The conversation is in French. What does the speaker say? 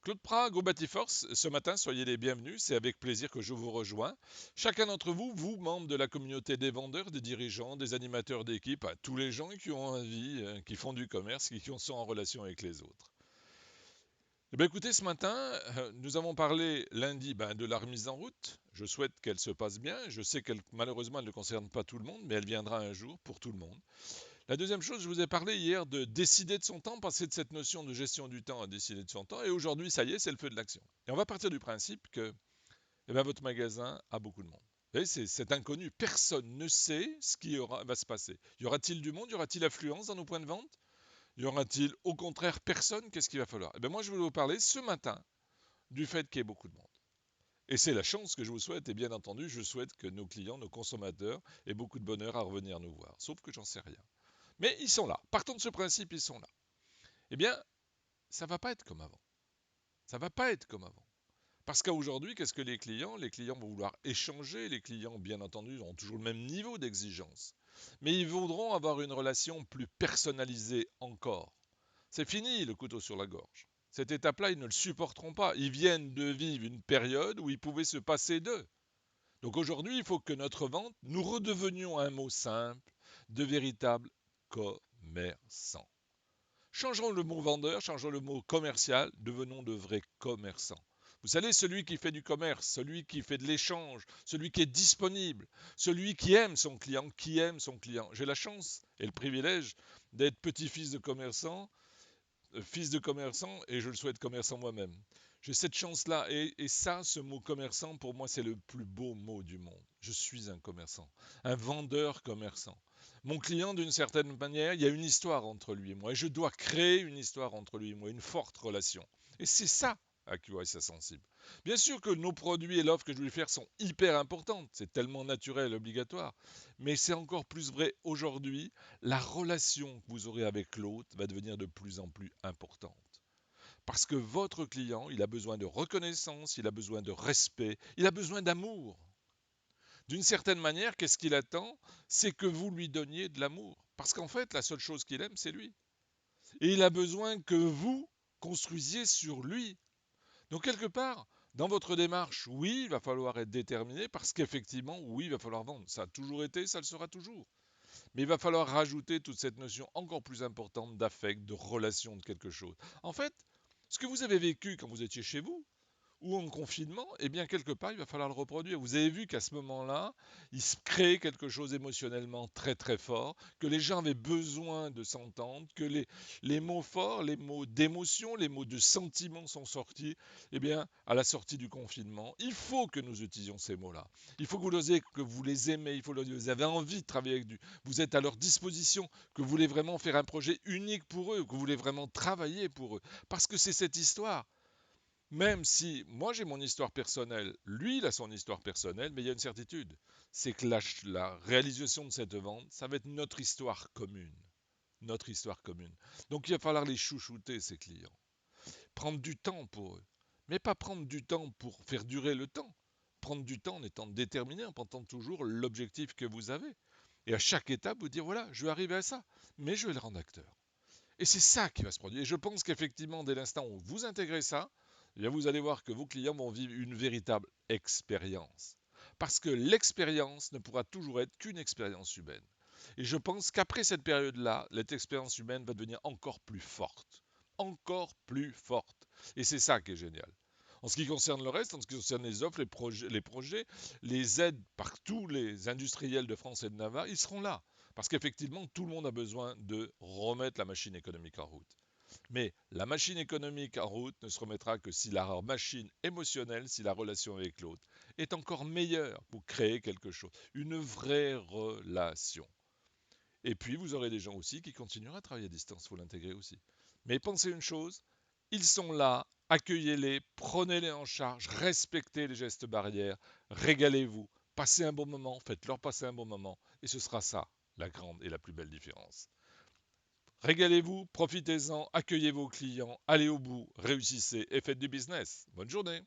Claude Prat, GoBatiForce, ce matin, soyez les bienvenus, c'est avec plaisir que je vous rejoins. Chacun d'entre vous, vous, membres de la communauté des vendeurs, des dirigeants, des animateurs d'équipe, à tous les gens qui ont envie, qui font du commerce, qui sont en relation avec les autres. Eh bien, écoutez, ce matin, nous avons parlé lundi de la remise en route. Je souhaite qu'elle se passe bien. Je sais qu'elle, malheureusement, elle ne concerne pas tout le monde, mais elle viendra un jour pour tout le monde. La deuxième chose, je vous ai parlé hier de décider de son temps, passer de cette notion de gestion du temps à décider de son temps. Et aujourd'hui, ça y est, c'est le feu de l'action. Et on va partir du principe que votre magasin a beaucoup de monde. Vous voyez, c'est inconnu. Personne ne sait ce qui va se passer. Y aura-t-il du monde? Y aura-t-il affluence dans nos points de vente? Y aura-t-il au contraire personne? Qu'est-ce qu'il va falloir? Moi, je voulais vous parler ce matin du fait qu'il y ait beaucoup de monde. Et c'est la chance que je vous souhaite, et bien entendu, je souhaite que nos clients, nos consommateurs aient beaucoup de bonheur à revenir nous voir. Sauf que j'en sais rien. Mais ils sont là. Partons de ce principe, ils sont là. Eh bien, ça ne va pas être comme avant. Ça ne va pas être comme avant. Parce qu'aujourd'hui, qu'est-ce que les clients? Les clients vont vouloir échanger. Les clients, bien entendu, ont toujours le même niveau d'exigence. Mais ils voudront avoir une relation plus personnalisée encore. C'est fini le couteau sur la gorge. Cette étape-là, ils ne le supporteront pas. Ils viennent de vivre une période où ils pouvaient se passer d'eux. Donc aujourd'hui, il faut que notre vente, nous redevenions un mot simple, de véritables commerçants. Changeons le mot vendeur, changeons le mot commercial, devenons de vrais commerçants. Vous savez, celui qui fait du commerce, celui qui fait de l'échange, celui qui est disponible, celui qui aime son client, qui aime son client. J'ai la chance et le privilège d'être petit-fils de commerçant, fils de commerçant, et je le souhaite commerçant moi-même. J'ai cette chance-là, et ça, ce mot commerçant, pour moi, c'est le plus beau mot du monde. Je suis un commerçant, un vendeur commerçant. Mon client, d'une certaine manière, il y a une histoire entre lui et moi, et je dois créer une histoire entre lui et moi, une forte relation. Et c'est ça à QI sensible. Bien sûr que nos produits et l'offre que je vais lui faire sont hyper importantes, c'est tellement naturel, obligatoire, mais c'est encore plus vrai aujourd'hui. La relation que vous aurez avec l'autre va devenir de plus en plus importante. Parce que votre client, il a besoin de reconnaissance, il a besoin de respect, il a besoin d'amour. D'une certaine manière, qu'est-ce qu'il attend? C'est que vous lui donniez de l'amour. Parce qu'en fait, la seule chose qu'il aime, c'est lui. Et il a besoin que vous construisiez sur lui. Donc quelque part, dans votre démarche, oui, il va falloir être déterminé parce qu'effectivement, oui, il va falloir vendre. Ça a toujours été, ça le sera toujours. Mais il va falloir rajouter toute cette notion encore plus importante d'affect, de relation de quelque chose. En fait, ce que vous avez vécu quand vous étiez chez vous, ou en confinement, eh bien, quelque part, il va falloir le reproduire. Vous avez vu qu'à ce moment-là, il se crée quelque chose émotionnellement très très fort, que les gens avaient besoin de s'entendre, que les mots forts, les mots d'émotion, les mots de sentiment sont sortis, eh bien, à la sortie du confinement. Il faut que nous utilisions ces mots-là. Il faut que vous les aimez, il faut que vous avez envie de travailler avec vous êtes à leur disposition, que vous voulez vraiment faire un projet unique pour eux, que vous voulez vraiment travailler pour eux. Parce que c'est cette histoire. Même si moi j'ai mon histoire personnelle, lui il a son histoire personnelle, mais il y a une certitude, c'est que la réalisation de cette vente, ça va être notre histoire commune. Notre histoire commune. Donc il va falloir les chouchouter, ces clients. Prendre du temps pour eux. Mais pas prendre du temps pour faire durer le temps. Prendre du temps en étant déterminé, en pensant toujours l'objectif que vous avez. Et à chaque étape, vous dire voilà, je vais arriver à ça, mais je vais le rendre acteur. Et c'est ça qui va se produire. Et je pense qu'effectivement, dès l'instant où vous intégrez ça, eh bien vous allez voir que vos clients vont vivre une véritable expérience. Parce que l'expérience ne pourra toujours être qu'une expérience humaine. Et je pense qu'après cette période-là, cette expérience humaine va devenir encore plus forte. Encore plus forte. Et c'est ça qui est génial. En ce qui concerne le reste, en ce qui concerne les offres, les aides par tous les industriels de France et de Navarre, ils seront là. Parce qu'effectivement, tout le monde a besoin de remettre la machine économique en route. Mais la machine économique en route ne se remettra que si la machine émotionnelle, si la relation avec l'autre est encore meilleure pour créer quelque chose, une vraie relation. Et puis, vous aurez des gens aussi qui continueront à travailler à distance, il faut l'intégrer aussi. Mais pensez une chose, ils sont là, accueillez-les, prenez-les en charge, respectez les gestes barrières, régalez-vous, passez un bon moment, faites-leur passer un bon moment, et ce sera ça, la grande et la plus belle différence. Régalez-vous, profitez-en, accueillez vos clients, allez au bout, réussissez et faites du business. Bonne journée.